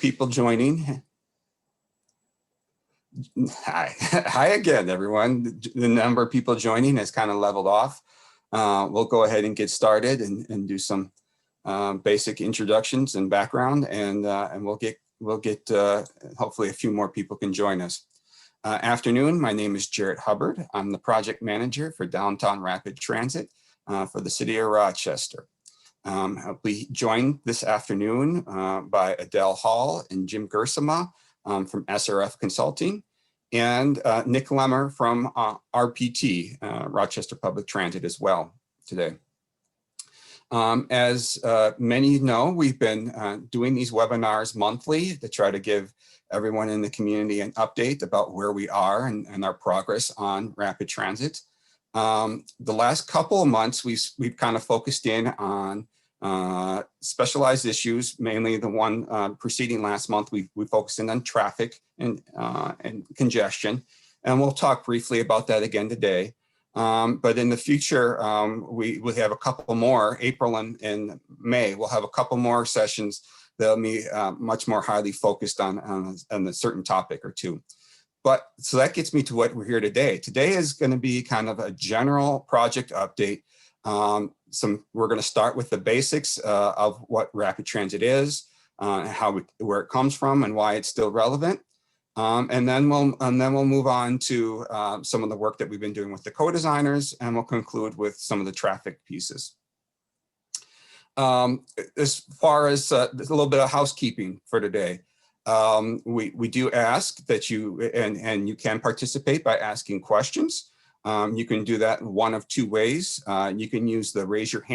people joining. Hi again, everyone. The number of people joining has kind of leveled off. We'll go ahead and get started and do some basic introductions and background, and we'll get hopefully a few more people can join us. Afternoon, my name is Jarrett Hubbard. I'm the project manager for Downtown Rapid Transit for the city of Rochester. I'll be joined this afternoon by Adele Hall and Jim Gersema from SRF Consulting, and Nick Lemmer from RPT, Rochester Public Transit as well today. As many know, we've been doing these webinars monthly to try to give everyone in the community an update about where we are and our progress on rapid transit. The last couple of months, we've kind of focused in on specialized issues, mainly the one preceding last month. We focused in on traffic and congestion, and we'll talk briefly about that again today. But in the future, we will have a couple more, April and May, we'll have a couple more sessions that'll be much more highly focused on a certain topic or two. But so that gets me to what we're here today. Today is going to be kind of a general project update. We're going to start with the basics of what rapid transit is, where it comes from, and why it's still relevant. And then we'll move on to some of the work that we've been doing with the co-designers, and we'll conclude with some of the traffic pieces. As far as a little bit of housekeeping for today, we do ask that you and you can participate by asking questions. You can do that in one of two ways. You can use the raise your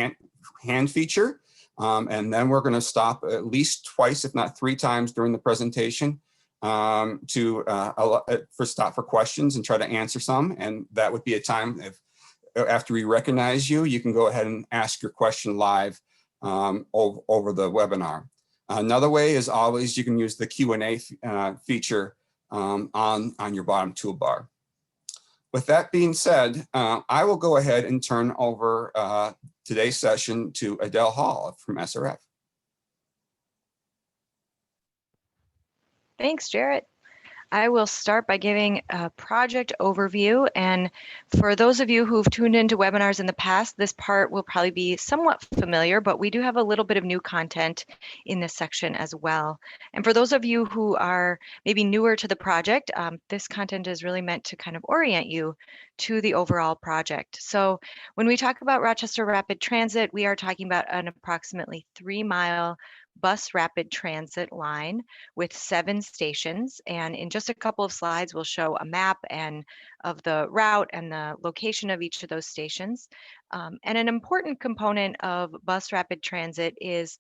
hand feature, and then we're going to stop at least twice, if not 3 times during the presentation stop for questions and try to answer some. And that would be a time after we recognize you, you can go ahead and ask your question live over the webinar. Another way is always you can use the Q&A feature on your bottom toolbar. With that being said, I will go ahead and turn over today's session to Adele Hall from SRF. Thanks, Jarrett. I will start by giving a project overview. And for those of you who've tuned into webinars in the past, this part will probably be somewhat familiar, but we do have a little bit of new content in this section as well. And for those of you who are maybe newer to the project, this content is really meant to kind of orient you to the overall project. So when we talk about Rochester Rapid Transit, we are talking about an approximately 3-mile bus rapid transit line with 7 stations. And in just a couple of slides, we'll show a map of the route and the location of each of those stations. And an important component of bus rapid transit is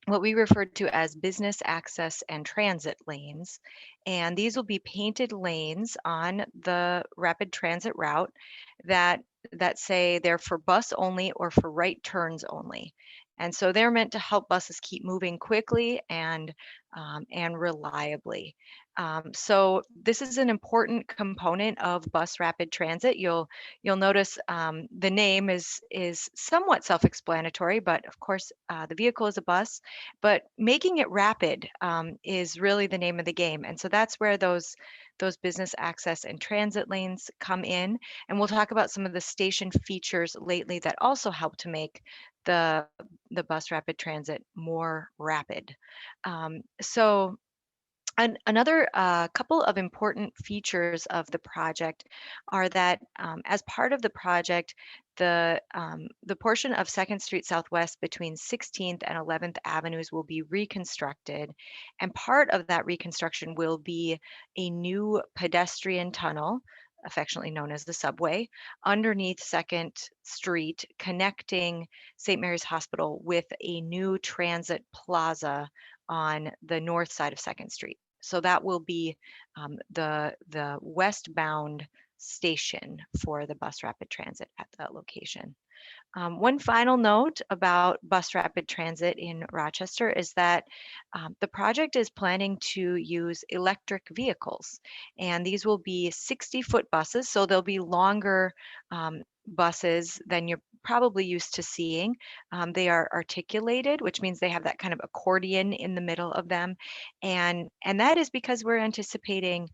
what we refer to as business access and transit lanes. And these will be painted lanes on the rapid transit route that say they're for bus only or for right turns only. And so they're meant to help buses keep moving quickly and reliably. So this is an important component of bus rapid transit. You'll notice the name is somewhat self-explanatory, but of course the vehicle is a bus, but making it rapid is really the name of the game. And so that's where those business access and transit lanes come in. And we'll talk about some of the station features lately that also help to make the bus rapid transit more rapid. Another couple of important features of the project are that as part of the project, the portion of 2nd Street Southwest between 16th and 11th Avenues will be reconstructed. And part of that reconstruction will be a new pedestrian tunnel, affectionately known as the subway, underneath 2nd Street, connecting St. Mary's Hospital with a new transit plaza on the north side of 2nd Street. So that will be the westbound station for the bus rapid transit at that location. One final note about bus rapid transit in Rochester is that the project is planning to use electric vehicles, and these will be 60-foot buses, so they'll be longer buses than your probably used to seeing. They are articulated, which means they have that kind of accordion in the middle of them. And that is because we're anticipating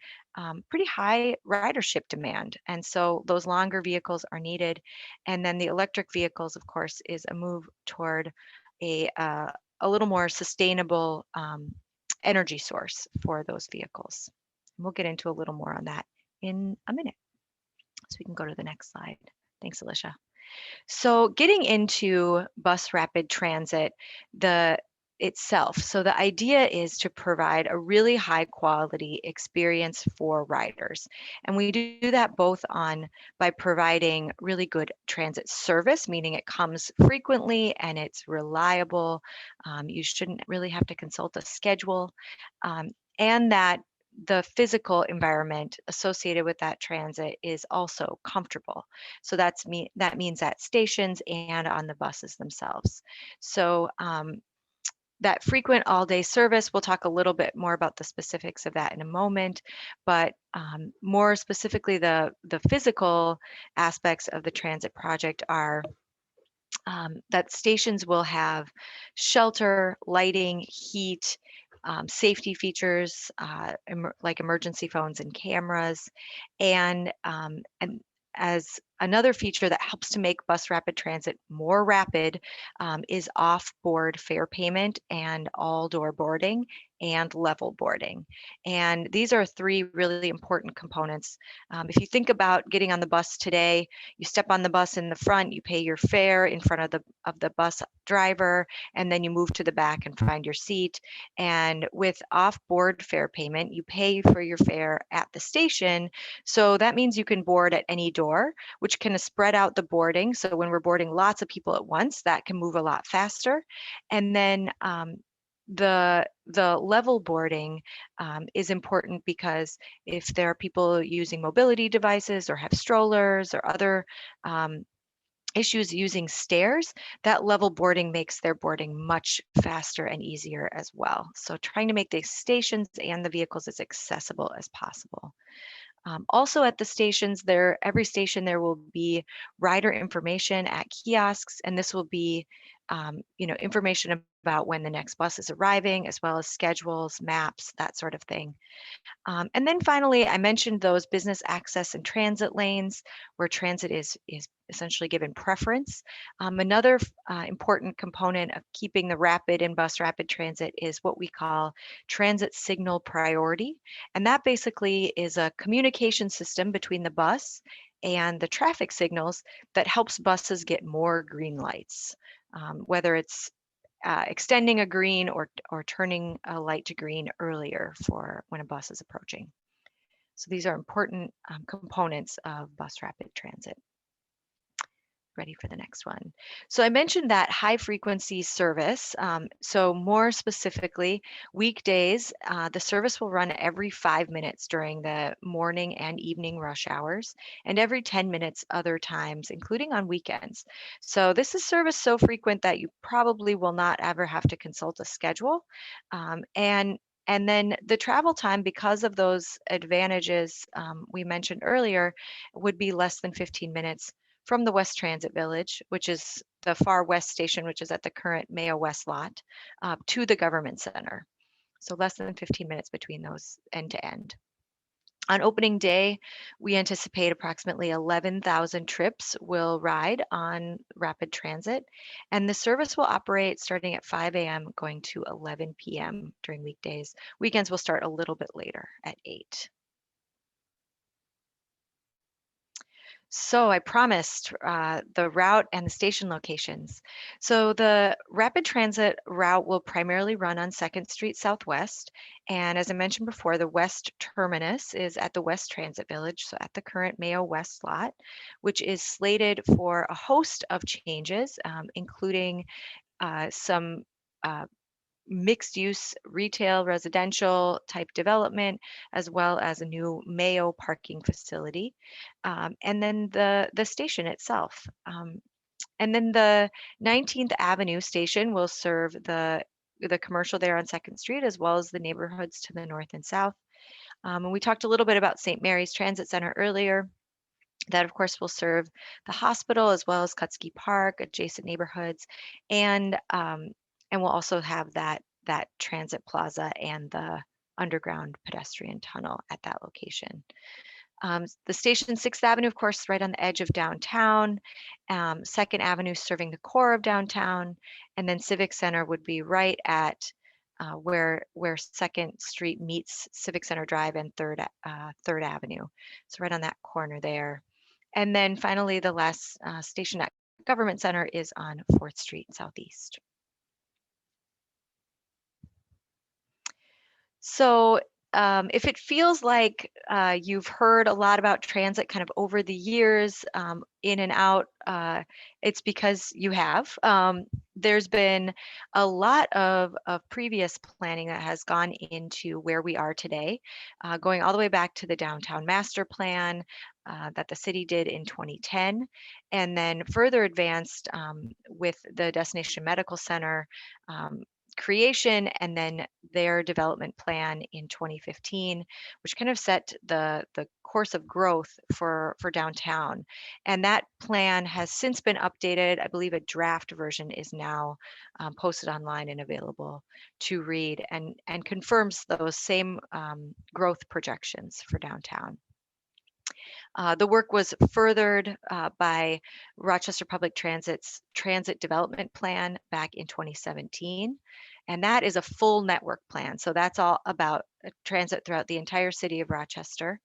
pretty high ridership demand. And so those longer vehicles are needed. And then the electric vehicles, of course, is a move toward a, uh, a little more sustainable energy source for those vehicles. We'll get into a little more on that in a minute. So we can go to the next slide. Thanks, Alicia. So getting into bus rapid transit, the itself. So the idea is to provide a really high quality experience for riders. And we do that both on by providing really good transit service, meaning it comes frequently and it's reliable. You shouldn't really have to consult a schedule. And that the physical environment associated with that transit is also comfortable. So that means at stations and on the buses themselves. So that frequent all-day service, we'll talk a little bit more about the specifics of that in a moment, but more specifically, the physical aspects of the transit project are that stations will have shelter, lighting, heat, safety features like emergency phones and cameras, and as another feature that helps to make bus rapid transit more rapid is off-board fare payment and all-door boarding and level boarding. And these are three really important components. If you think about getting on the bus today, you step on the bus in the front, you pay your fare in front of the bus driver, and then you move to the back and find your seat. And with off-board fare payment, you pay for your fare at the station. So that means you can board at any door, which can spread out the boarding. So when we're boarding lots of people at once, that can move a lot faster. And then the level boarding is important because if there are people using mobility devices or have strollers or other issues using stairs, that level boarding makes their boarding much faster and easier as well. So trying to make the stations and the vehicles as accessible as possible. Also at the stations, every station there will be rider information at kiosks, and this will be information about when the next bus is arriving, as well as schedules, maps, that sort of thing. And then finally, I mentioned those business access and transit lanes where transit is essentially given preference. Another important component of keeping the rapid and bus rapid transit is what we call transit signal priority. And that basically is a communication system between the bus and the traffic signals that helps buses get more green lights, whether it's extending a green or turning a light to green earlier for when a bus is approaching. So these are important components of bus rapid transit. Ready for the next one. So I mentioned that high frequency service. So more specifically, weekdays, the service will run every 5 minutes during the morning and evening rush hours, and every 10 minutes other times, including on weekends. So this is service so frequent that you probably will not ever have to consult a schedule. And then the travel time, because of those advantages we mentioned earlier, would be less than 15 minutes from the West Transit Village, which is the far west station, which is at the current Mayo West lot, to the government center. So less than 15 minutes between those end to end. On opening day, we anticipate approximately 11,000 trips will ride on rapid transit, and the service will operate starting at 5 a.m. going to 11 p.m. during weekdays. Weekends will start a little bit later at 8. So I promised the route and the station locations. So the rapid transit route will primarily run on 2nd Street Southwest. And as I mentioned before, the west terminus is at the West Transit Village, so at the current Mayo West lot, which is slated for a host of changes, including some mixed use retail residential type development, as well as a new Mayo parking facility, and then the station itself. And then the 19th Avenue station will serve the commercial there on 2nd Street, as well as the neighborhoods to the north and south. And we talked a little bit about St. Mary's Transit Center earlier. That, of course, will serve the hospital as well as Kutsky Park, adjacent neighborhoods, and we'll also have that transit plaza and the underground pedestrian tunnel at that location. The station 6th Avenue, of course, right on the edge of downtown. 2nd Avenue serving the core of downtown, and then Civic Center would be right at where 2nd Street meets Civic Center Drive and 3rd Avenue. So right on that corner there. And then finally, the last station at Government Center is on 4th Street Southeast. So if it feels like you've heard a lot about transit kind of over the years, in and out, it's because you have. There's been a lot of previous planning that has gone into where we are today, going all the way back to the downtown master plan that the city did in 2010, and then further advanced with the Destination Medical Center creation, and then their development plan in 2015, which kind of set the course of growth for downtown. And that plan has since been updated. I believe a draft version is now posted online and available to read, and confirms those same growth projections for downtown. The work was furthered by Rochester Public Transit's Transit Development Plan back in 2017. And that is a full network plan. So that's all about transit throughout the entire city of Rochester.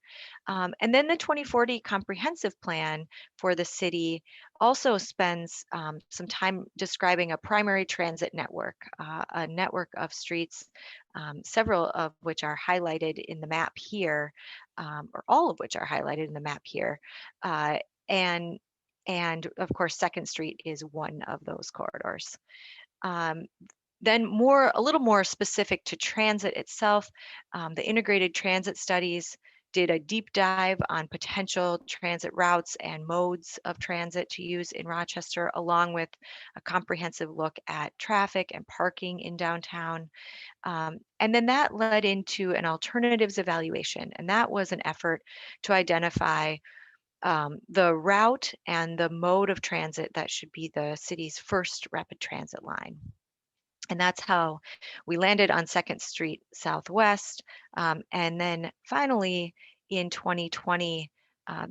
And then the 2040 comprehensive plan for the city also spends some time describing a primary transit network, a network of streets, several of which are highlighted in the map here, or all of which are highlighted in the map here. Uh, and and of course, 2nd Street is one of those corridors. Um, then a little more specific to transit itself, the integrated transit studies did a deep dive on potential transit routes and modes of transit to use in Rochester, along with a comprehensive look at traffic and parking in downtown. And then that led into an alternatives evaluation, and that was an effort to identify the route and the mode of transit that should be the city's first rapid transit line. And that's how we landed on 2nd Street Southwest. And then finally, in 2020,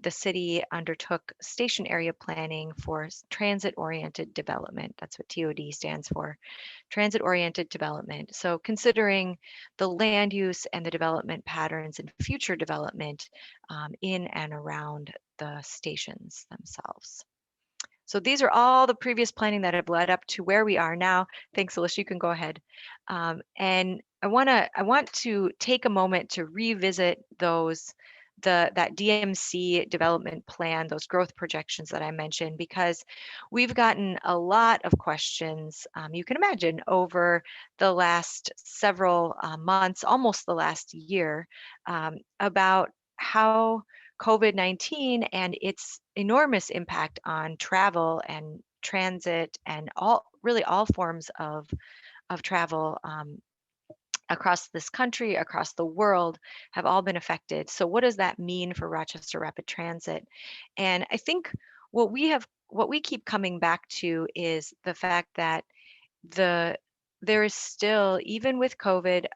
the city undertook station area planning for transit-oriented development. That's what TOD stands for, transit-oriented development. So considering the land use and the development patterns and future development in and around the stations themselves. So these are all the previous planning that have led up to where we are now. Thanks, Alicia. You can go ahead. And I want to take a moment to revisit that DMC development plan, those growth projections that I mentioned, because we've gotten a lot of questions, you can imagine, over the last several months, almost the last year, about how COVID-19 and its enormous impact on travel and transit and all forms of travel across this country, across the world, have all been affected. So what does that mean for Rochester Rapid Transit? And I think what we keep coming back to is the fact that there is still, even with COVID,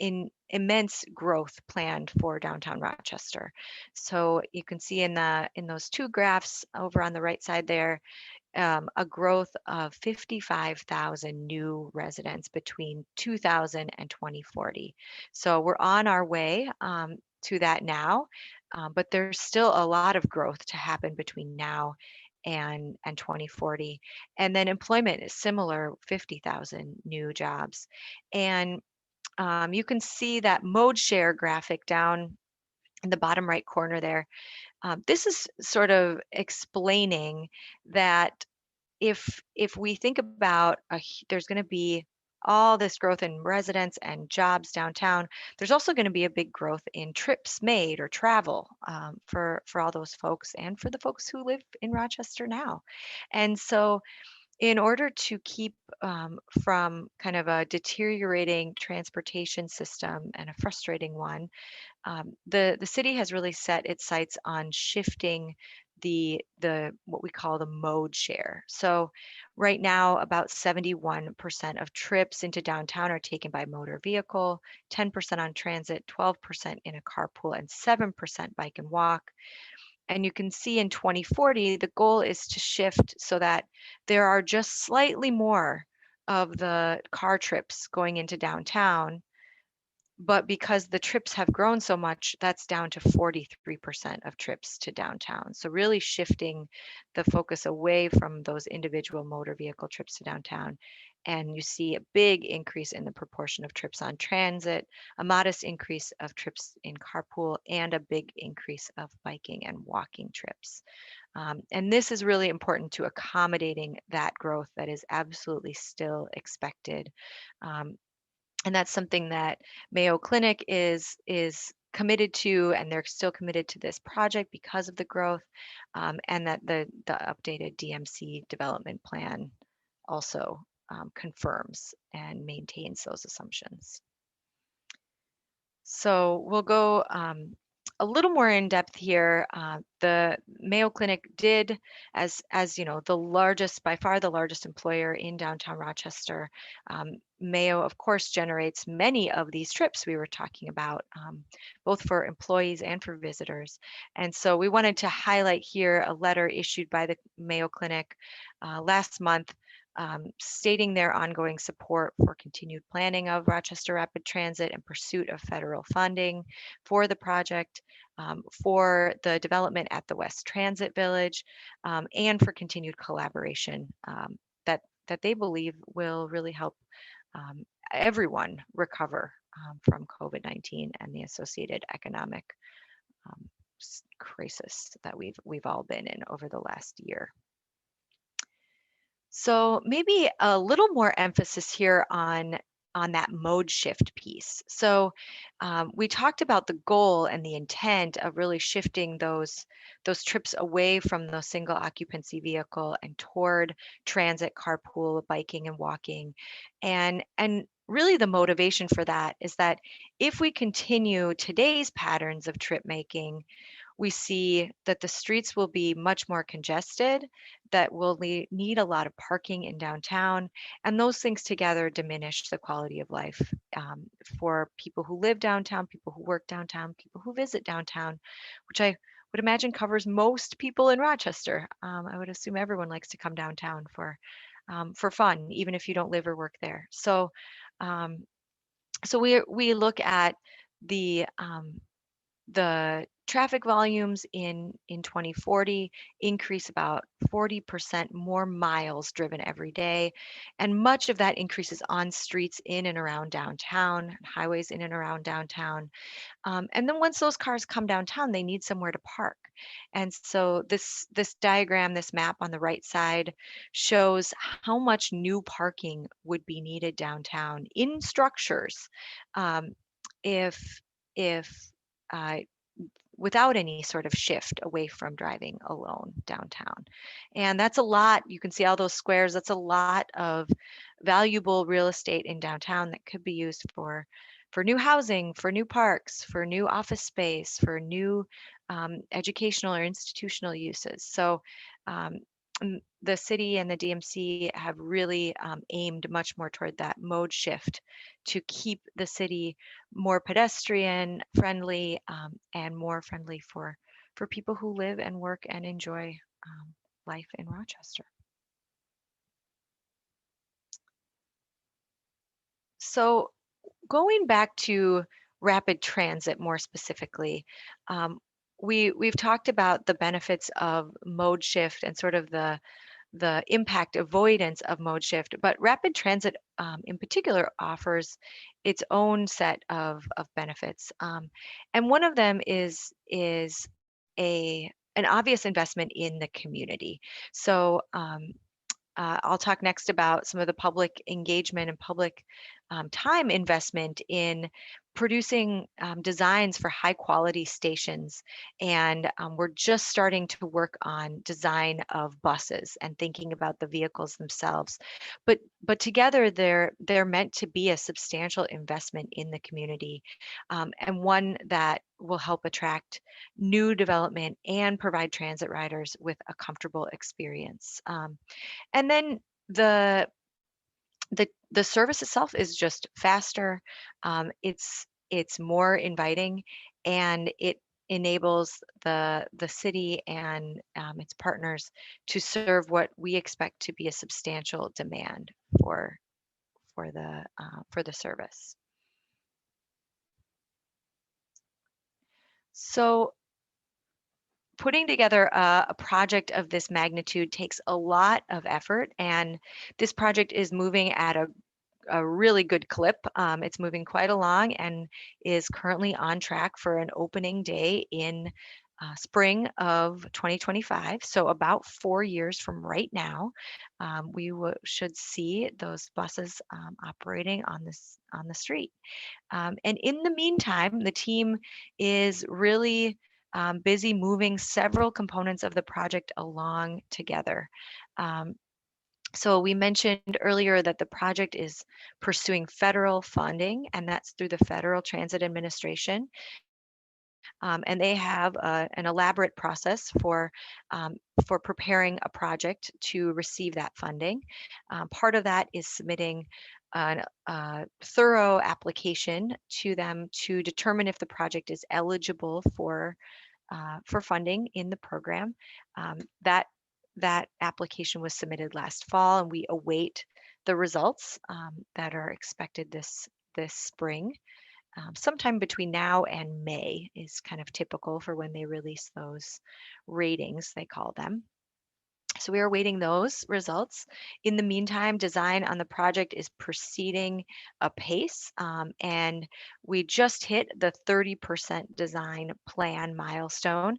in immense growth planned for downtown Rochester. So you can see in those two graphs over on the right side there, a growth of 55,000 new residents between 2000 and 2040. So we're on our way to that now, but there's still a lot of growth to happen between now and 2040. And then employment is similar, 50,000 new jobs. And you can see that mode share graphic down in the bottom right corner there. This is sort of explaining that if we think about there's going to be all this growth in residents and jobs downtown, there's also going to be a big growth in trips made or travel for all those folks and for the folks who live in Rochester now. And so in order to keep from kind of a deteriorating transportation system and a frustrating one, the city has really set its sights on shifting the what we call the mode share. So right now, about 71% of trips into downtown are taken by motor vehicle, 10% on transit, 12% in a carpool, and 7% bike and walk. And you can see in 2040, the goal is to shift so that there are just slightly more of the car trips going into downtown, but because the trips have grown so much, that's down to 43% of trips to downtown. So really shifting the focus away from those individual motor vehicle trips to downtown. And you see a big increase in the proportion of trips on transit, a modest increase of trips in carpool, and a big increase of biking and walking trips. And this is really important to accommodating that growth that is absolutely still expected. Um, and that's something that Mayo Clinic is committed to, and they're still committed to this project because of the growth, and that the updated DMC development plan also confirms and maintains those assumptions. So we'll go a little more in depth here. The Mayo Clinic did, as you know, the largest, by far the largest employer in downtown Rochester. Mayo, of course, generates many of these trips we were talking about, both for employees and for visitors. And so we wanted to highlight here a letter issued by the Mayo Clinic last month, stating their ongoing support for continued planning of Rochester Rapid Transit and pursuit of federal funding for the project, for the development at the West Transit Village, and for continued collaboration that they believe will really help everyone recover from COVID-19 and the associated economic crisis that we've all been in over the last year. So maybe a little more emphasis here on that mode shift piece. So we talked about the goal and the intent of really shifting those trips away from the single occupancy vehicle and toward transit, carpool, biking, and walking. And really the motivation for that is that if we continue today's patterns of trip making, we see that the streets will be much more congested, that will need a lot of parking in downtown, and those things together diminish the quality of life for people who live downtown, people who work downtown, people who visit downtown, which I would imagine covers most people in Rochester. I would assume everyone likes to come downtown for fun, even if you don't live or work there. So, so we look at the traffic volumes in 2040 increase about 40% more miles driven every day. And much of that increase is on streets in and around downtown, highways in and around downtown. And then once those cars come downtown, they need somewhere to park. And so this diagram, this map on the right side shows how much new parking would be needed downtown in structures um, if if uh, without any sort of shift away from driving alone downtown. And that's a lot. You can see all those squares. That's a lot of valuable real estate in downtown that could be used for new housing, for new parks, for new office space, for new educational or institutional uses. So the city and the DMC have really aimed much more toward that mode shift to keep the city more pedestrian friendly and more friendly for people who live and work and enjoy life in Rochester. So going back to rapid transit more specifically, um, we've talked about the benefits of mode shift and sort of the impact avoidance of mode shift, but rapid transit in particular offers its own set of benefits. And one of them is an obvious investment in the community. So I'll talk next about some of the public engagement and public time investment in producing designs for high quality stations. And we're just starting to work on design of buses and thinking about the vehicles themselves. But together they're meant to be a substantial investment in the community, and one that will help attract new development and provide transit riders with a comfortable experience. And then the the service itself is just faster. It's more inviting, and it enables the city and its partners to serve what we expect to be a substantial demand for for the service. So putting together a project of this magnitude takes a lot of effort, and this project is moving at a really good clip. It's moving quite along and is currently on track for an opening day in spring of 2025. So about 4 years from right now, we should see those buses operating on the street. And in the meantime, the team is really busy moving several components of the project along together. Um, so we mentioned earlier that the project is pursuing federal funding, and that's through the Federal Transit Administration. And they have an elaborate process for preparing a project to receive that funding. Part of that is submitting a thorough application to them to determine if the project is eligible for funding in the program. That application was submitted last fall, and we await the results that are expected this spring. Sometime between now and May is kind of typical for when they release those ratings, they call them. So we are awaiting those results. In the meantime, design on the project is proceeding apace, and we just hit the 30% design plan milestone.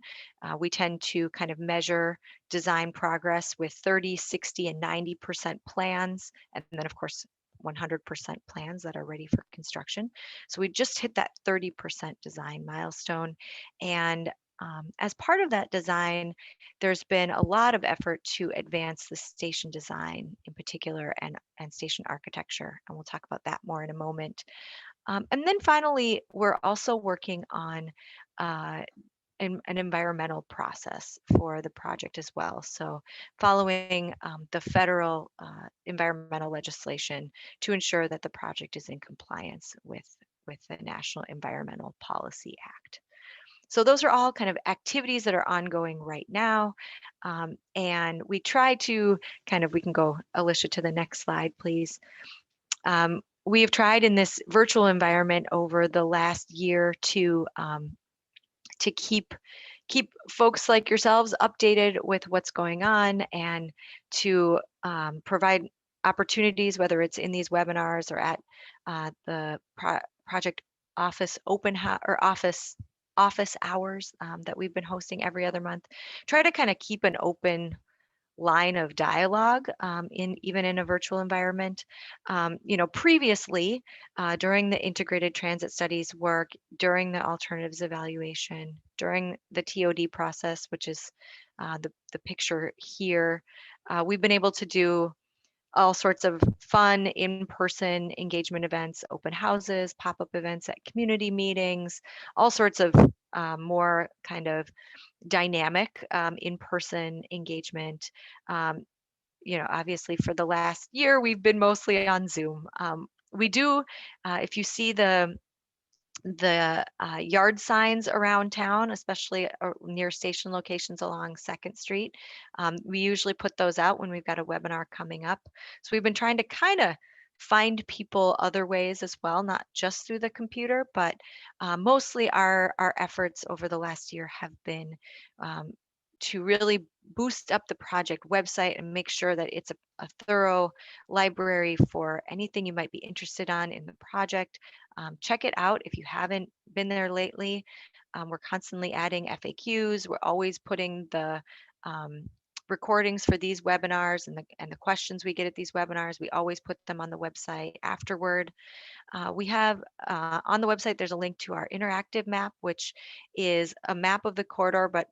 We tend to kind of measure design progress with 30, 60, and 90% plans, and then of course 100% plans that are ready for construction. So we just hit that 30% design milestone. And as part of that design, there's been a lot of effort to advance the station design in particular, and station architecture. And we'll talk about that more in a moment. And then finally, we're also working on an environmental process for the project as well. So following the federal environmental legislation to ensure that the project is in compliance with the National Environmental Policy Act. So those are all kind of activities that are ongoing right now. And we try to we can go, Alicia, to the next slide, please. We have tried in this virtual environment over the last year to keep folks like yourselves updated with what's going on, and to provide opportunities, whether it's in these webinars or at the project office office hours that we've been hosting every other month. Try to kind of keep an open line of dialogue even in a virtual environment. Previously, during the integrated transit studies work, during the alternatives evaluation, during the TOD process, which is the picture here, we've been able to do all sorts of fun in-person engagement events, open houses, pop-up events at community meetings, all sorts of more kind of dynamic in-person engagement. Obviously for the last year, we've been mostly on Zoom. We do, if you see the yard signs around town, especially near station locations along 2nd Street. We usually put those out when we've got a webinar coming up. So we've been trying to kind of find people other ways as well, not just through the computer, but mostly our efforts over the last year have been to really boost up the project website and make sure that it's a thorough library for anything you might be interested in the project. Check it out if you haven't been there lately. We're constantly adding FAQs. We're always putting the recordings for these webinars and the questions we get at these webinars. We always put them on the website afterward. We have on the website, there's a link to our interactive map, which is a map of the corridor, but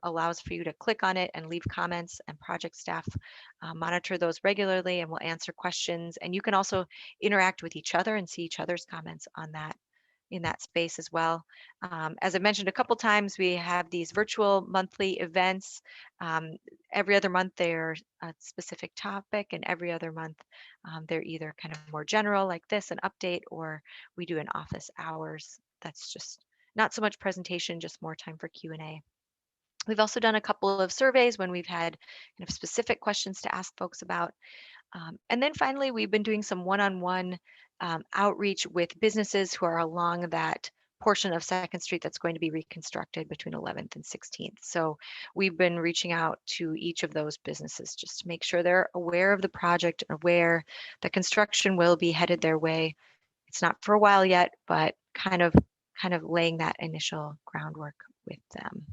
allows for you to click on it and leave comments, and project staff monitor those regularly and will answer questions. And you can also interact with each other and see each other's comments on that in that space as well. As I mentioned a couple times, we have these virtual monthly events. Every other month they're a specific topic, and every other month they're either kind of more general like this, an update, or we do an office hours. That's just not so much presentation, just more time for Q&A. We've also done a couple of surveys when we've had kind of specific questions to ask folks about. And then finally, we've been doing some one-on-one outreach with businesses who are along that portion of 2nd Street that's going to be reconstructed between 11th and 16th. So we've been reaching out to each of those businesses just to make sure they're aware of the project, aware the construction will be headed their way. It's not for a while yet, but kind of laying that initial groundwork with them.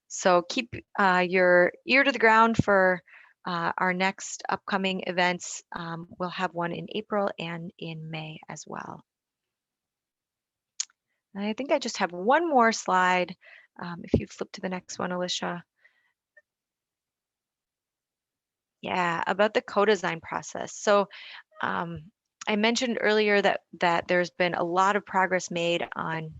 So keep your ear to the ground for our next upcoming events. We'll have one in April and in May as well. And I think I just have one more slide. If you flip to the next one, Alicia. Yeah, about the co-design process. So I mentioned earlier that there's been a lot of progress made on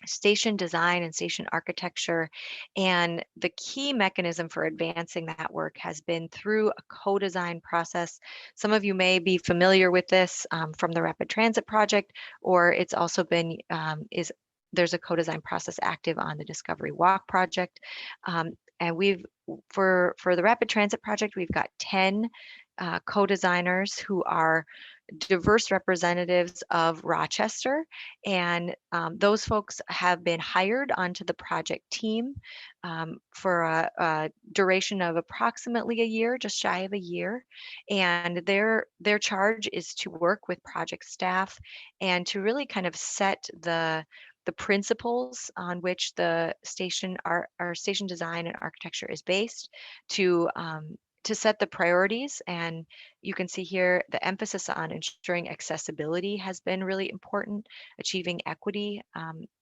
station design and station architecture. And the key mechanism for advancing that work has been through a co-design process. Some of you may be familiar with this from the Rapid Transit Project, or it's also been, there's a co-design process active on the Discovery Walk project. And for the Rapid Transit Project, we've got 10 co-designers who are diverse representatives of Rochester, and those folks have been hired onto the project team for a duration of approximately a year, just shy of a year. And their charge is to work with project staff and to really kind of set the principles on which the station, our station design and architecture is based, to set the priorities. And you can see here the emphasis on ensuring accessibility has been really important. Achieving equity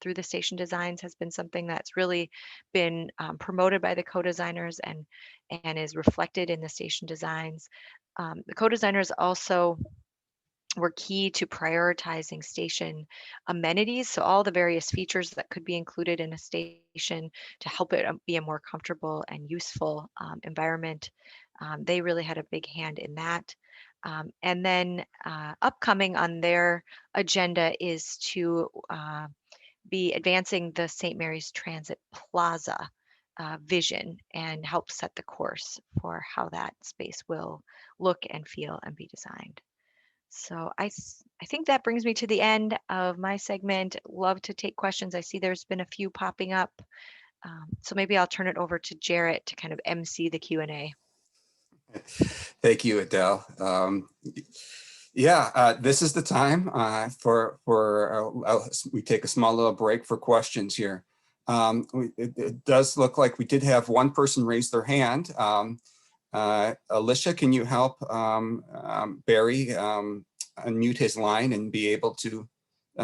through the station designs has been something that's really been promoted by the co-designers and is reflected in the station designs. The co-designers also were key to prioritizing station amenities. So all the various features that could be included in a station to help it be a more comfortable and useful environment. They really had a big hand in that. And then upcoming on their agenda is to be advancing the St. Mary's Transit Plaza vision and help set the course for how that space will look and feel and be designed. So I think that brings me to the end of my segment. Love to take questions. I see there's been a few popping up. So maybe I'll turn it over to Jarrett to kind of MC the Q&A. Thank you, Adele. This is the time we take a small little break for questions here. It does look like we did have one person raise their hand. Alicia, can you help Barry unmute his line and be able to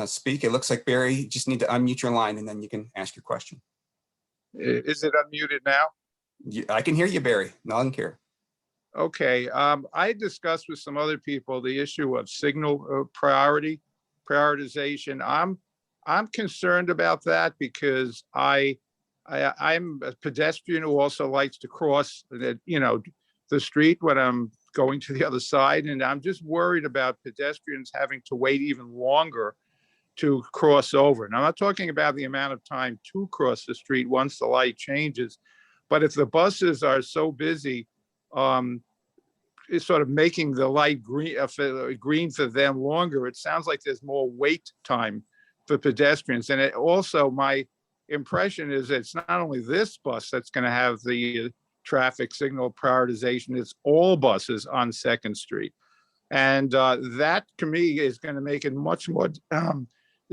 speak? It looks like Barry, you just need to unmute your line and then you can ask your question. Is it unmuted now? I can hear you, Barry. Loud and clear. Okay. I discussed with some other people the issue of signal prioritization. I'm concerned about that because I'm a pedestrian who also likes to cross the street when I'm going to the other side, and I'm just worried about pedestrians having to wait even longer to cross over. And I'm not talking about the amount of time to cross the street once the light changes, but if the buses are so busy, it's sort of making the light green for them longer. It sounds like there's more wait time for pedestrians. And also my impression is it's not only this bus that's going to have the traffic signal prioritization, it's all buses on 2nd Street. And that to me is going to make it much more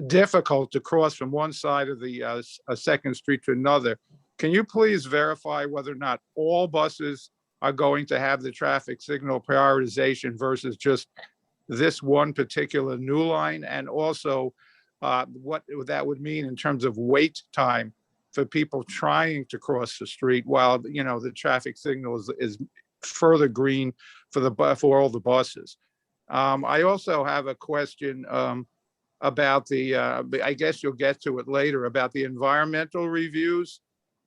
difficult to cross from one side of the 2nd Street to another Can you please verify whether or not all buses are going to have the traffic signal prioritization versus just this one particular new line? And also what that would mean in terms of wait time for people trying to cross the street while, you know, the traffic signal is further green for all the buses. I also have a question about I guess you'll get to it later, about the environmental reviews,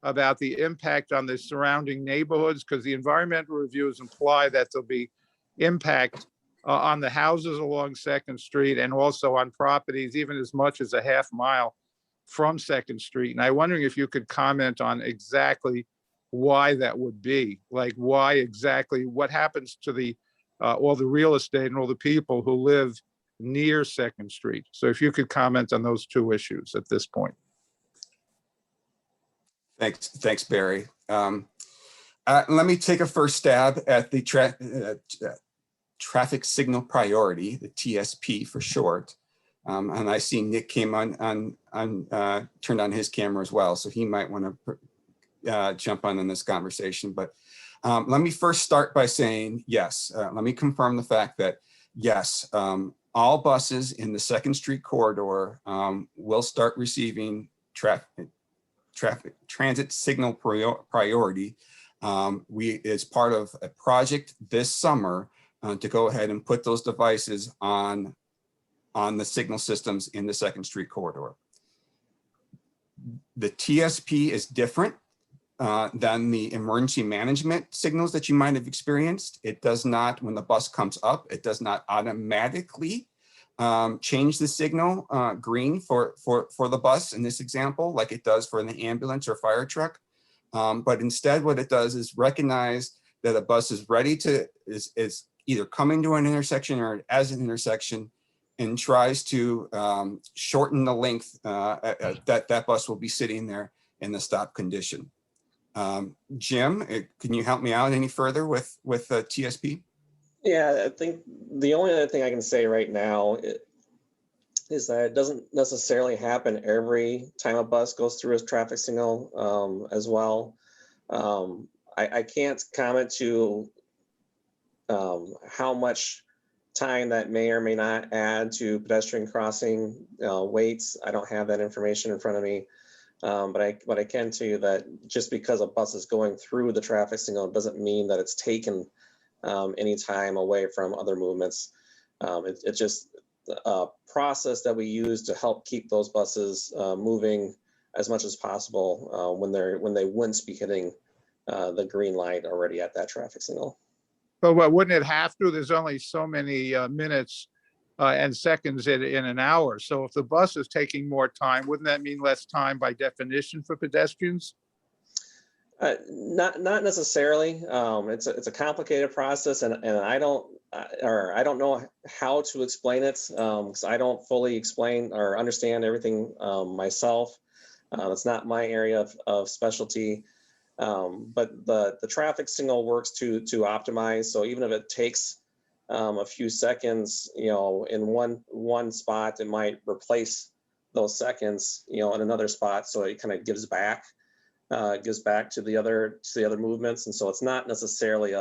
about the impact on the surrounding neighborhoods, because the environmental reviews imply that there'll be impact on the houses along Second Street and also on properties even as much as a half mile from Second Street. And I'm wondering if you could comment on exactly why that would be, like why exactly, what happens to the all the real estate and all the people who live near Second Street. So if you could comment on those two issues at this point. Thanks, Barry. Let me take a first stab at the traffic signal priority, the TSP for short. And I see Nick came on turned on his camera as well, so he might want to jump on in this conversation. But let me first start by saying yes. Let me confirm the fact that yes, all buses in the Second Street corridor will start receiving transit signal priority. It's part of a project this summer to go ahead and put those devices on the signal systems in the Second Street corridor. The TSP is different than the emergency management signals that you might have experienced. It does not, when the bus comes up, it does not automatically change the signal green for the bus in this example, like it does for an ambulance or fire truck. But instead what it does is recognize that a bus is ready to, is either coming to an intersection or as an intersection, and tries to shorten the length that bus will be sitting there in the stop condition. Jim, can you help me out any further with TSP? Yeah, I think the only other thing I can say right now is that it doesn't necessarily happen every time a bus goes through a traffic signal as well. I can't comment to how much time that may or may not add to pedestrian crossing waits. I don't have that information in front of me. But I can tell you that just because a bus is going through the traffic signal doesn't mean that it's taken any time away from other movements. It's just a process that we use to help keep those buses moving as much as possible when they wouldn't be hitting the green light already at that traffic signal. But wouldn't it have to? There's only so many minutes and seconds in an hour. So if the bus is taking more time, wouldn't that mean less time by definition for pedestrians? Not necessarily. It's a complicated process, and I don't know how to explain it because I don't fully explain or understand everything myself. It's not my area of specialty. But the traffic signal works to optimize. So even if it takes a few seconds, in one spot, it might replace those seconds, in another spot. So it kind of gives back to the other movements. And so it's not necessarily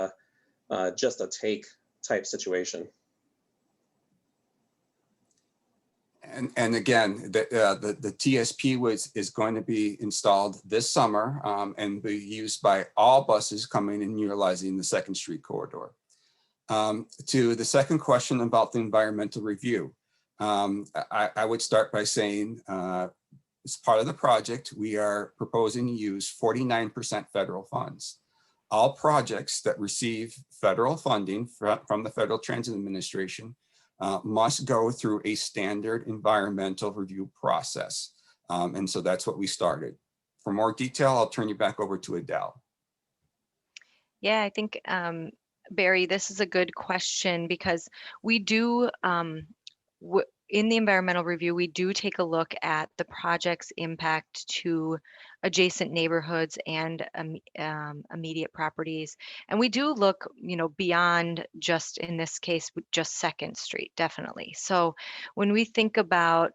just a take type situation. And again, the TSP is going to be installed this summer and be used by all buses coming and utilizing the Second Street corridor. To the second question about the environmental review, I would start by saying, as part of the project, we are proposing to use 49% federal funds. All projects that receive federal funding from the Federal Transit Administration must go through a standard environmental review process. And so that's what we started. For more detail, I'll turn you back over to Adele. Yeah, I think, Barry, this is a good question because we do, in the environmental review, we do take a look at the project's impact to adjacent neighborhoods and immediate properties. And we do look, beyond just, in this case, just Second Street, definitely. So when we think about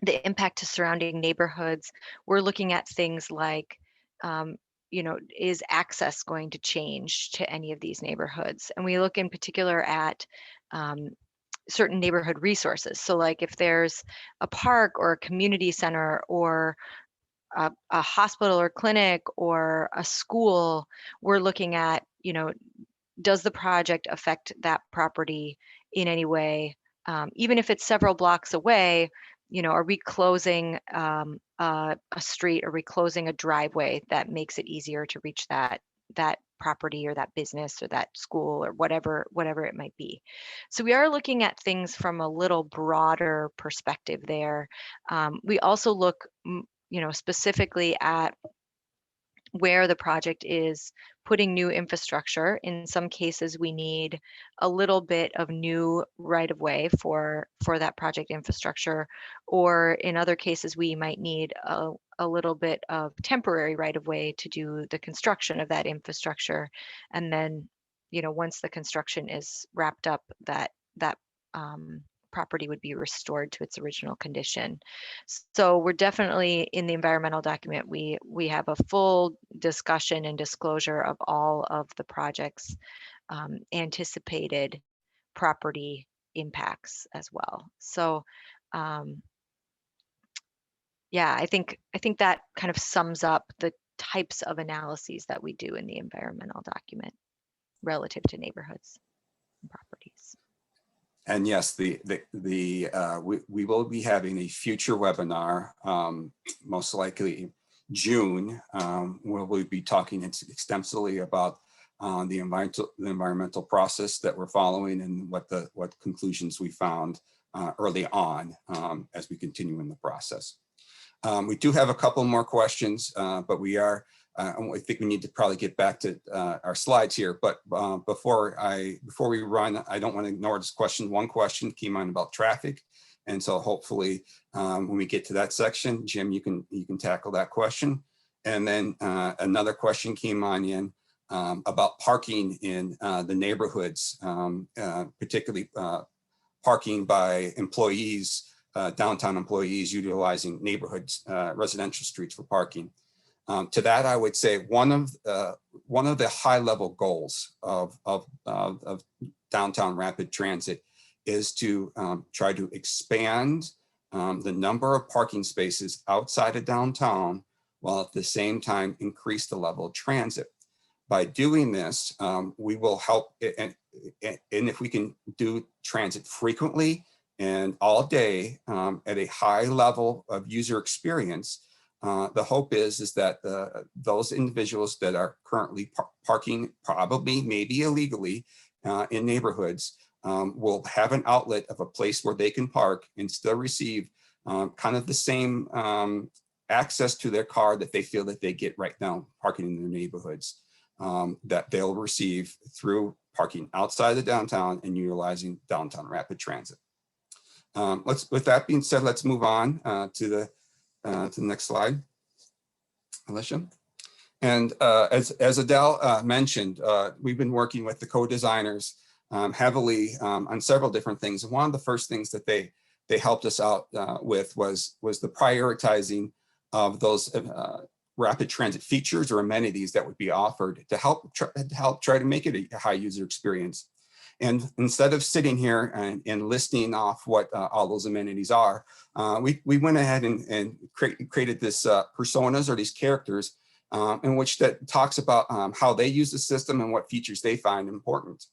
the impact to surrounding neighborhoods, we're looking at things like you know, is access going to change to any of these neighborhoods? And we look in particular at certain neighborhood resources. So like if there's a park or a community center or a hospital or clinic or a school, we're looking at, you know, does the project affect that property in any way? Even if it's several blocks away, you know, are we closing a street? Are we closing a driveway that makes it easier to reach that property or that business or that school or whatever it might be? So we are looking at things from a little broader perspective there. We also look, you know, specifically at where the project is putting new infrastructure. In some cases, we need a little bit of new right-of-way for that project infrastructure, or in other cases, we might need a little bit of temporary right-of-way to do the construction of that infrastructure. And then, you know, once the construction is wrapped up, that property would be restored to its original condition. So we're definitely in the environmental document, we have a full discussion and disclosure of all of the project's anticipated property impacts as well. So yeah, I think that kind of sums up the types of analyses that we do in the environmental document relative to neighborhoods and properties. And yes, we will be having a future webinar, most likely June, where we'll be talking extensively about the environmental process that we're following and what conclusions we found early on as we continue in the process. We do have a couple more questions, but I think we need to probably get back to our slides here. But before we run, I don't want to ignore this question. One question came on about traffic, and so hopefully when we get to that section, Jim, you can tackle that question. And then another question came on in about parking in the neighborhoods, particularly parking by employees, downtown employees utilizing neighborhoods, residential streets for parking. To that, I would say one of the high-level goals of downtown rapid transit is to try to expand the number of parking spaces outside of downtown, while at the same time increase the level of transit. By doing this, we will help, and if we can do transit frequently and all day at a high level of user experience, the hope is that those individuals that are currently parking, probably maybe illegally in neighborhoods, will have an outlet of a place where they can park and still receive kind of the same access to their car that they feel that they get right now parking in their neighborhoods, that they'll receive through parking outside the downtown and utilizing downtown rapid transit. With that being said, let's move on to the next slide, Alicia. And as Adele mentioned, we've been working with the co-designers heavily on several different things. And one of the first things that they helped us out with was the prioritizing of those rapid transit features or amenities that would be offered to help try to make it a high user experience. And instead of sitting here and listing off what all those amenities are, we went ahead and created this personas, or these characters, in which that talks about how they use the system and what features they find important.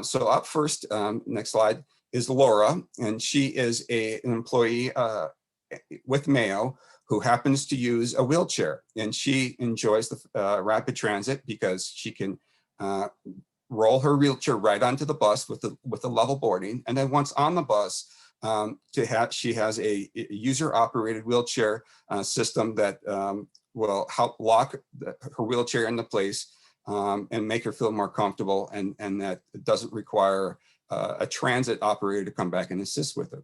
So up first, next slide, is Laura, and she is an employee with Mayo who happens to use a wheelchair, and she enjoys the rapid transit because she can roll her wheelchair right onto the bus with the level boarding, and then once on the bus, she has a user-operated wheelchair system that will help lock her wheelchair into place and make her feel more comfortable, and that it doesn't require a transit operator to come back and assist with her.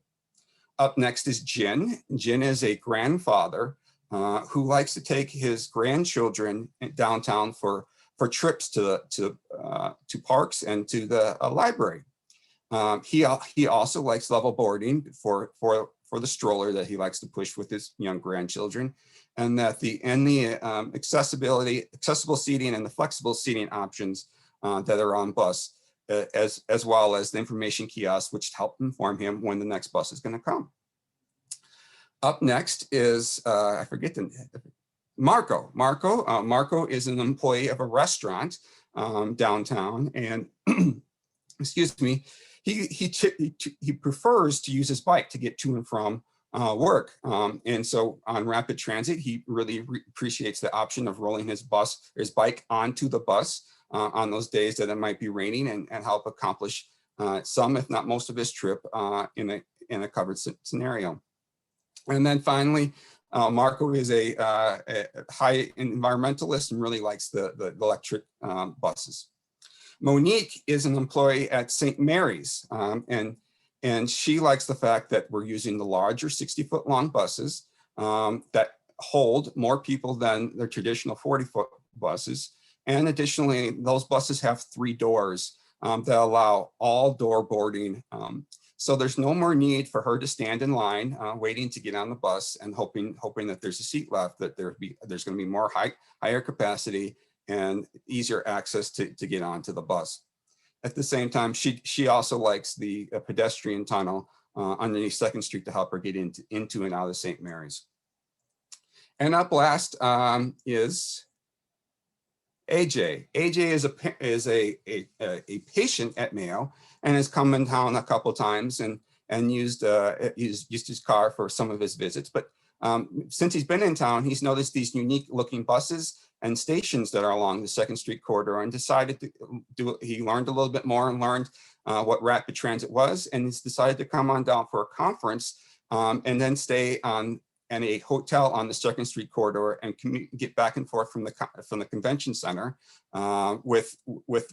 Up next is Jin. Jin is a grandfather who likes to take his grandchildren downtown for trips to parks and to the library. He also likes level boarding for the stroller that he likes to push with his young grandchildren, and that the accessible seating and the flexible seating options that are on bus, as well as the information kiosk, which help inform him when the next bus is going to come. Up next is I forget the Marco. Marco is an employee of a restaurant downtown, and excuse me, he prefers to use his bike to get to and from work. And so on rapid transit, he really appreciates the option of rolling his bike onto the bus on those days that it might be raining, and help accomplish some, if not most, of his trip in a covered scenario. And then finally, Marco is a high environmentalist and really likes the electric buses. Monique is an employee at St. Mary's, and she likes the fact that we're using the larger 60-foot long buses that hold more people than their traditional 40-foot buses. And additionally, those buses have 3 doors that allow all door boarding. So there's no more need for her to stand in line waiting to get on the bus and hoping that there's a seat left, that there's going to be more higher capacity and easier access to get onto the bus. At the same time, she also likes the pedestrian tunnel underneath 2nd Street to help her get into and out of St. Mary's. And up last is AJ. AJ is a patient at Mayo and has come in town a couple times and used his car for some of his visits. But since he's been in town, he's noticed these unique looking buses and stations that are along the 2nd Street corridor, and decided to he learned a little bit more and learned what rapid transit was, and he's decided to come on down for a conference and then stay in a hotel on the 2nd Street corridor and get back and forth from the convention center with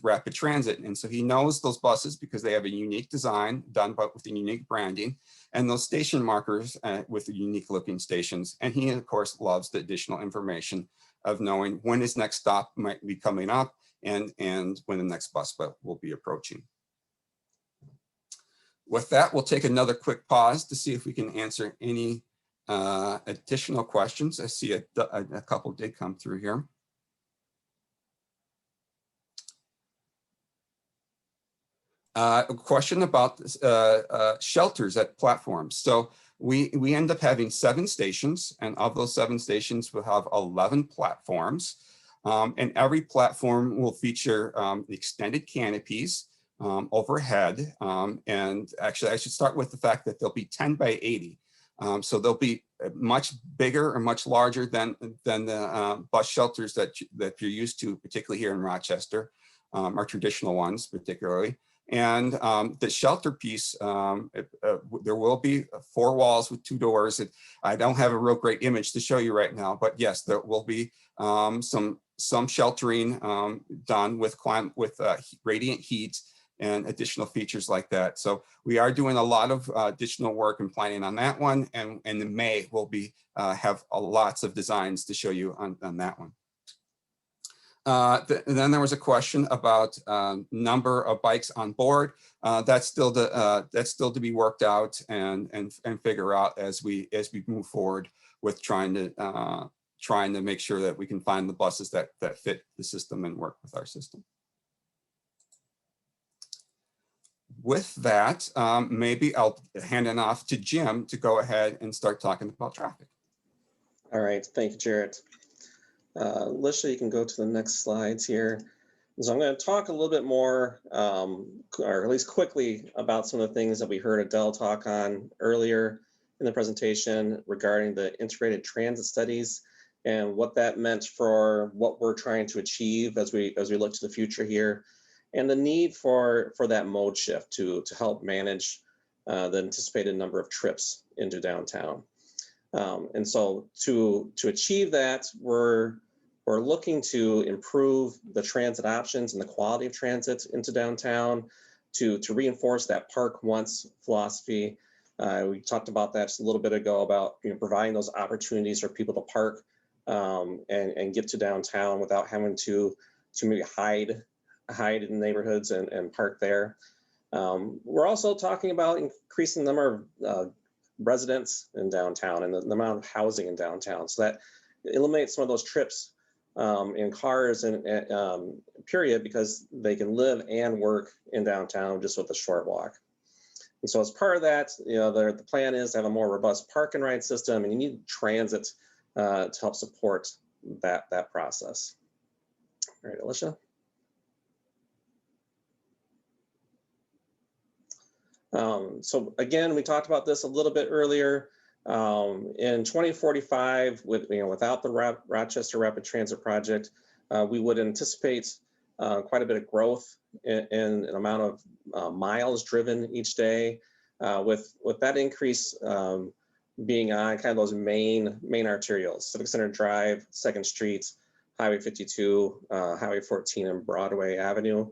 rapid transit. And so he knows those buses because they have a unique design done, but with a unique branding, and those station markers with the unique looking stations. And he, of course, loves the additional information of knowing when his next stop might be coming up and when the next bus will be approaching. With that, we'll take another quick pause to see if we can answer any additional questions. I see a couple did come through here. A question about shelters at platforms. So we end up having 7 stations, and of those 7 stations, we'll have 11 platforms. And every platform will feature extended canopies overhead. And actually, I should start with the fact that they'll be 10 by 80. So they'll be much bigger or much larger than the bus shelters that you're used to, particularly here in Rochester, our traditional ones particularly. And the shelter piece, there will be 4 walls with 2 doors. I don't have a real great image to show you right now, but yes, there will be some sheltering done with radiant heat and additional features like that. So we are doing a lot of additional work and planning on that one. And in May, we'll have lots of designs to show you on that one. Then there was a question about number of bikes on board. That's still to be worked out and figure out as we move forward with trying to make sure that we can find the buses that fit the system and work with our system. With that, maybe I'll hand it off to Jim to go ahead and start talking about traffic. All right, thank you, Jarrett. Lisha, you can go to the next slides here. So I'm going to talk a little bit more, or at least quickly, about some of the things that we heard Adele talk on earlier in the presentation regarding the integrated transit studies and what that meant for what we're trying to achieve as we look to the future here, and the need for that mode shift to help manage the anticipated number of trips into downtown. And so to achieve that, we're looking to improve the transit options and the quality of transit into downtown, to reinforce that park once philosophy. We talked about that just a little bit ago about providing those opportunities for people to park and get to downtown without having to maybe hide in neighborhoods and park there. We're also talking about increasing the number of residents in downtown and the amount of housing in downtown. So that eliminates some of those trips in cars and period, because they can live and work in downtown just with a short walk. And so as part of that, the plan is to have a more robust park and ride system, and you need transit to help support that process. All right, Alicia. So again, we talked about this a little bit earlier. In 2045, without the Rochester Rapid Transit Project, we would anticipate quite a bit of growth in amount of miles driven each day, with that increase being on kind of those main arterials: Civic Center Drive, 2nd Street, Highway 52, Highway 14, and Broadway Avenue.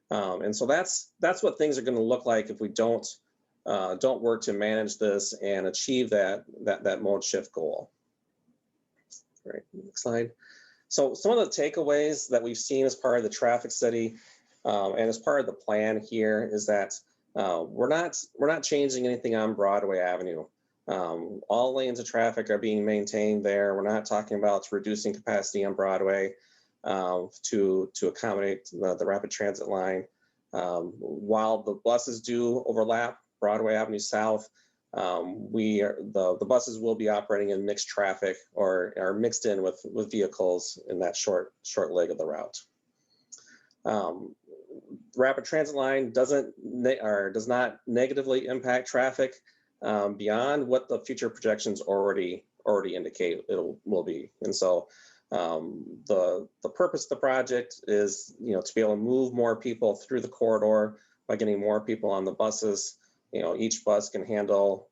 And so that's what things are going to look like if we don't work to manage this and achieve that mode shift goal. All right, next slide. So some of the takeaways that we've seen as part of the traffic study and as part of the plan here is that we're not changing anything on Broadway Avenue. All lanes of traffic are being maintained there. We're not talking about reducing capacity on Broadway to accommodate the rapid transit line. While the buses do overlap Broadway Avenue South, the buses will be operating in mixed traffic or are mixed in with vehicles in that short leg of the route. Rapid transit line does not negatively impact traffic beyond what the future projections already indicate will be. And so the purpose of the project is to be able to move more people through the corridor by getting more people on the buses. Each bus can handle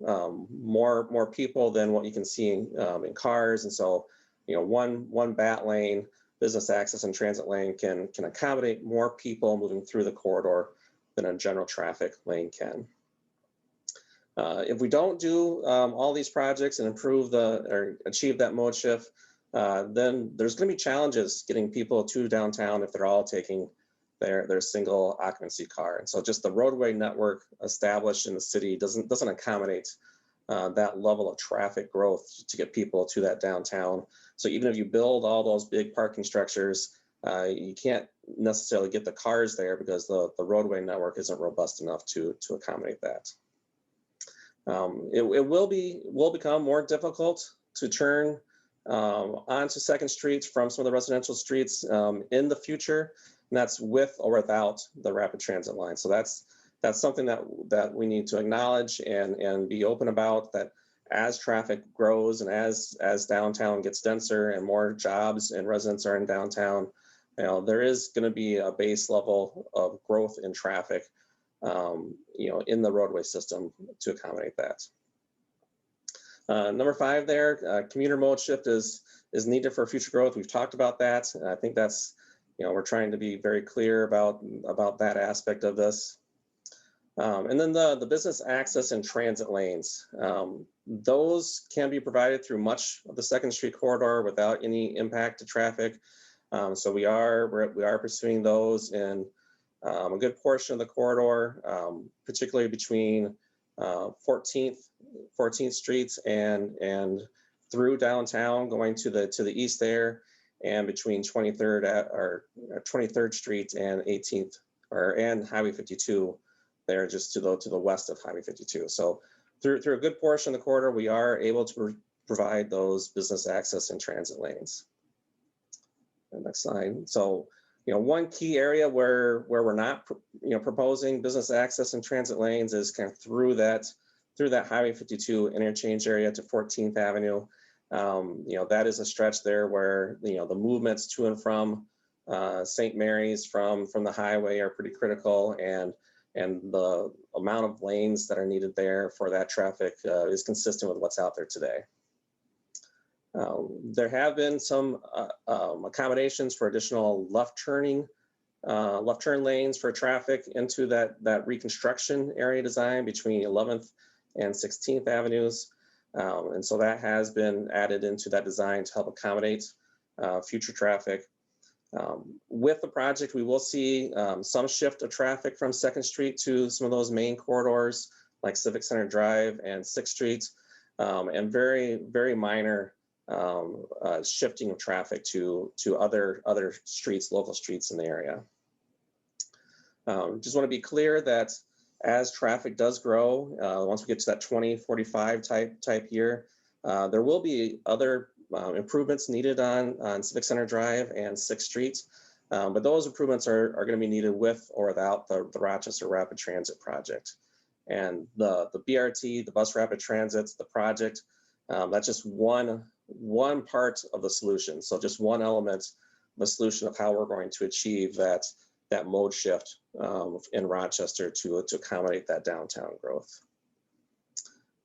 more people than what you can see in cars, and so one BAT lane, business access and transit lane, can accommodate more people moving through the corridor than a general traffic lane can. If we don't do all these projects and achieve that mode shift, then there's going to be challenges getting people to downtown if they're all taking their single occupancy car. And so just the roadway network established in the city doesn't accommodate that level of traffic growth to get people to that downtown. So even if you build all those big parking structures, you can't necessarily get the cars there because the roadway network isn't robust enough to accommodate that. It will become more difficult to turn onto 2nd Street from some of the residential streets in the future, and that's with or without the rapid transit line. So that's something that we need to acknowledge and be open about, that as traffic grows and as downtown gets denser and more jobs and residents are in downtown, there is going to be a base level of growth in traffic in the roadway system to accommodate that. Number 5 there, commuter mode shift is needed for future growth. We've talked about that. I think that's, we're trying to be very clear about that aspect of this. And then the business access and transit lanes, those can be provided through much of the 2nd Street corridor without any impact to traffic. So we are pursuing those in a good portion of the corridor, particularly between 14th Street and through downtown, going to the east there, and between 23rd Street and 18th and Highway 52 there, just to the west of Highway 52. So through a good portion of the corridor, we are able to provide those business access and transit lanes. And next slide. So one key area where we're not proposing business access and transit lanes is kind of through that Highway 52 interchange area to 14th Avenue. That is a stretch there where the movements to and from St. Mary's from the highway are pretty critical, and the amount of lanes that are needed there for that traffic is consistent with what's out there today. There have been some accommodations for additional left turn lanes for traffic into that reconstruction area design between 11th and 16th Avenues. And so that has been added into that design to help accommodate future traffic. With the project, we will see some shift of traffic from 2nd Street to some of those main corridors like Civic Center Drive and 6th Street. and very, very minor shifting of traffic to other streets, local streets in the area. Just want to be clear that as traffic does grow, once we get to that 2045 type year, there will be other improvements needed on Civic Center Drive and 6th Street, but those improvements are going to be needed with or without the Rochester Rapid Transit project. And the BRT, the bus rapid transit, the project, that's just one part of the solution. So just one element, the solution of how we're going to achieve that mode shift in Rochester to accommodate that downtown growth.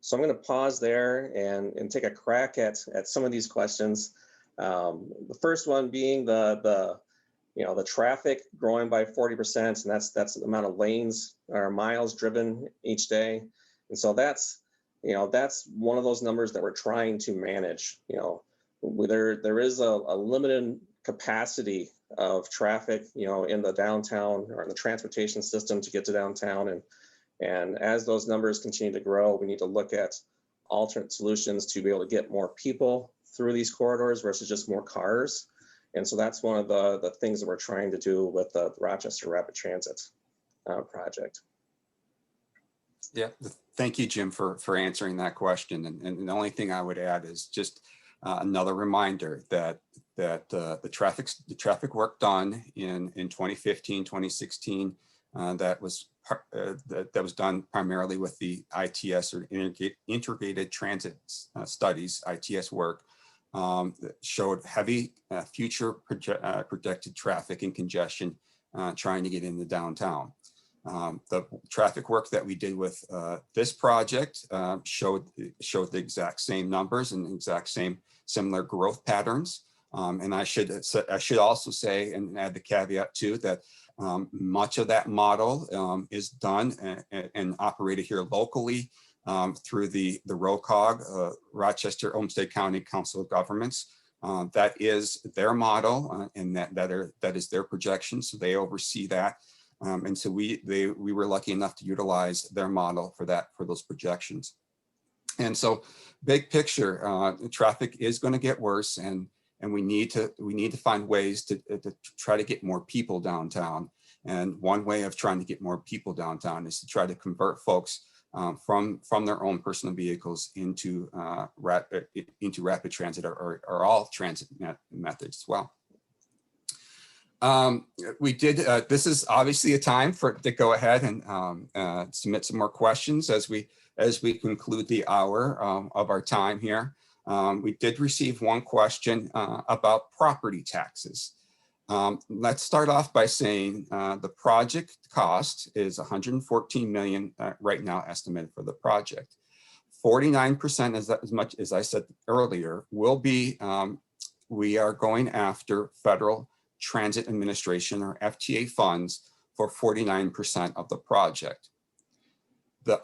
So I'm going to pause there and take a crack at some of these questions. The first one being the traffic growing by 40%, and that's the amount of lanes or miles driven each day. And so that's one of those numbers that we're trying to manage. There is a limited capacity of traffic, in the downtown or in the transportation system to get to downtown. And as those numbers continue to grow, we need to look at alternate solutions to be able to get more people through these corridors versus just more cars. And so that's one of the things that we're trying to do with the Rochester Rapid Transit project. Yeah, thank you, Jim, for answering that question. And the only thing I would add is just another reminder that the traffic work done in 2015, 2016, that was done primarily with the ITS or integrated transit studies, ITS work, that showed heavy future projected traffic and congestion trying to get into downtown. The traffic work that we did with this project showed the exact same numbers and the exact same similar growth patterns. And I should also say and add the caveat too that much of that model is done and operated here locally through the ROCOG, Rochester Olmsted County Council of Governments. That is their model, and that is their projection. So they oversee that. And so we were lucky enough to utilize their model for those projections. And so big picture, traffic is going to get worse, and we need to find ways to try to get more people downtown. And one way of trying to get more people downtown is to try to convert folks from their own personal vehicles into rapid transit or all transit methods as well. We did, this is obviously a time to go ahead and submit some more questions as we conclude the hour of our time here. We did receive one question about property taxes. Let's start off by saying the project cost is $114 million right now estimated for the project. 49%, as much as I said earlier, will be, we are going after federal Transit Administration or FTA funds for 49% of the project. The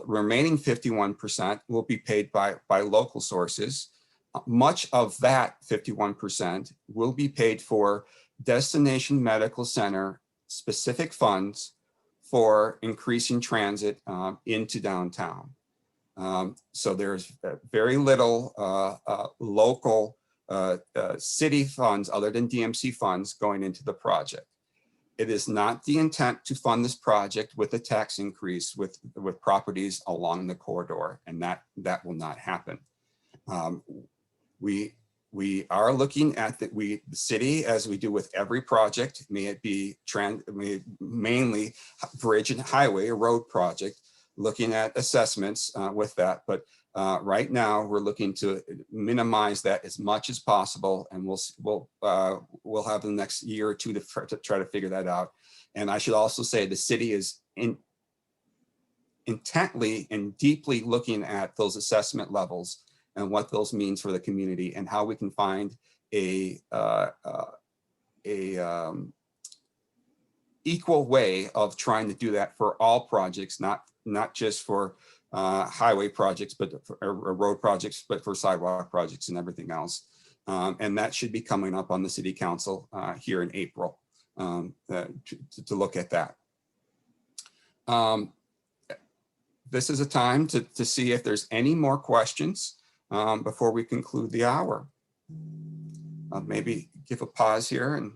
remaining 51% will be paid by local sources. Much of that 51% will be paid for destination medical center specific funds for increasing transit into downtown. So there's very little local city funds other than DMC funds going into the project. It is not the intent to fund this project with a tax increase with properties along the corridor, and that will not happen. We are looking at the city, as we do with every project, may it be mainly bridge and highway or road project, looking at assessments with that. But right now, we're looking to minimize that as much as possible, and we'll have the next year or two to try to figure that out. And I should also say the city is intently and deeply looking at those assessment levels and what those means for the community and how we can find a equal way of trying to do that for all projects, not just for highway projects, but for road projects, but for sidewalk projects and everything else. And that should be coming up on the city council here in April to look at that. this is a time to see if there's any more questions before we conclude the hour. I'll maybe give a pause here and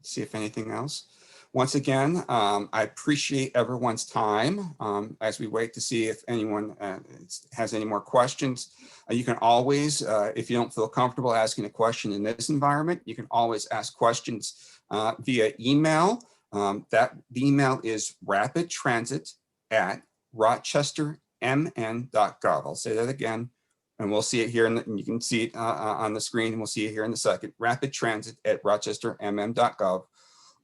see if anything else. Once again, I appreciate everyone's time as we wait to see if anyone has any more questions. You can always, if you don't feel comfortable asking a question in this environment, you can always ask questions via email. The email is rapidtransit@rochestermn.gov. I'll say that again, and we'll see it here, and you can see it on the screen, and we'll see it here in a second. rapidtransit@rochestermn.gov.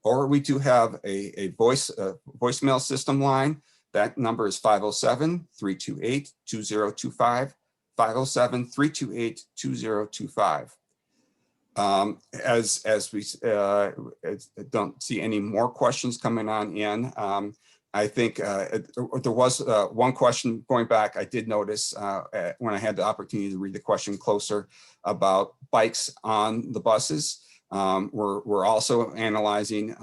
Or we do have a voicemail system line. That number is 507-328-2025, 507-328-2025. As we don't see any more questions coming on in, I think there was one question going back. I did notice when I had the opportunity to read the question closer about bikes on the buses. We're also analyzing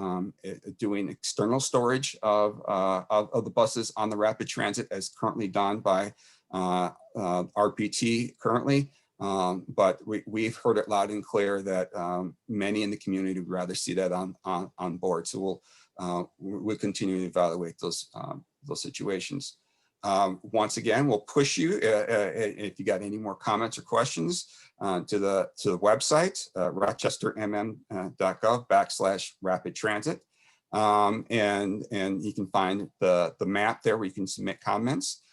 doing external storage of the buses on the rapid transit as currently done by RPT currently. But we've heard it loud and clear that many in the community would rather see that on board. So we'll continue to evaluate those situations. Once again, we'll push you if you got any more comments or questions to the website, rochestermn.gov/rapid-transit. And you can find the map there where you can submit comments.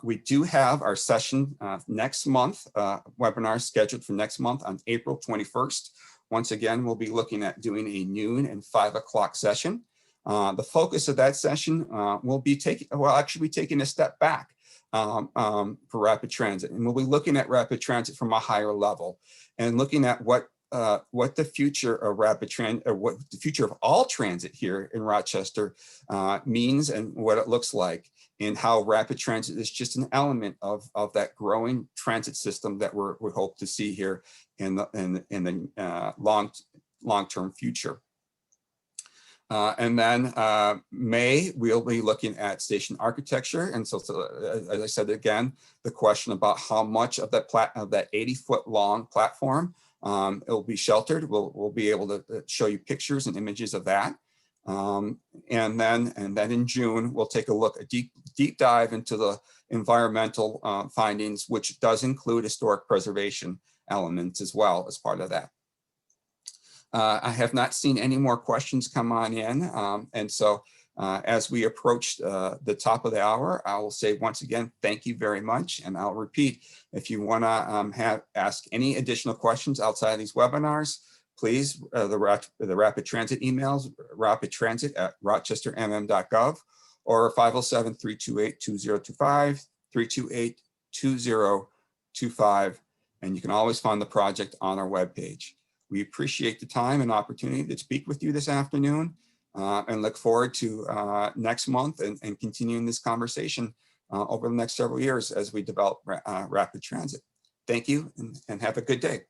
We do have our session next month, webinar scheduled for next month on April 21st. Once again, we'll be looking at doing a noon and 5 o'clock session. The focus of that session will be taking a step back for rapid transit, and we'll be looking at rapid transit from a higher level and looking at what the future of rapid transit, or what the future of all transit here in Rochester means, and what it looks like, and how rapid transit is just an element of that growing transit system that we hope to see here in the long-term future. And then May, we'll be looking at station architecture. And so as I said again, the question about how much of that 80-foot long platform it will be sheltered. We'll be able to show you pictures and images of that. And then in June, we'll take a deep dive into the environmental findings, which does include historic preservation elements as well as part of that. I have not seen any more questions come on in. And so as we approach the top of the hour, I will say once again, thank you very much. And I'll repeat, if you want to ask any additional questions outside of these webinars, please, the rapid transit emails, rapidtransit@rochestermm.gov, or 507-328-2025, 328-2025. And you can always find the project on our webpage. We appreciate the time and opportunity to speak with you this afternoon, and look forward to next month and continuing this conversation over the next several years as we develop rapid transit. Thank you, and have a good day.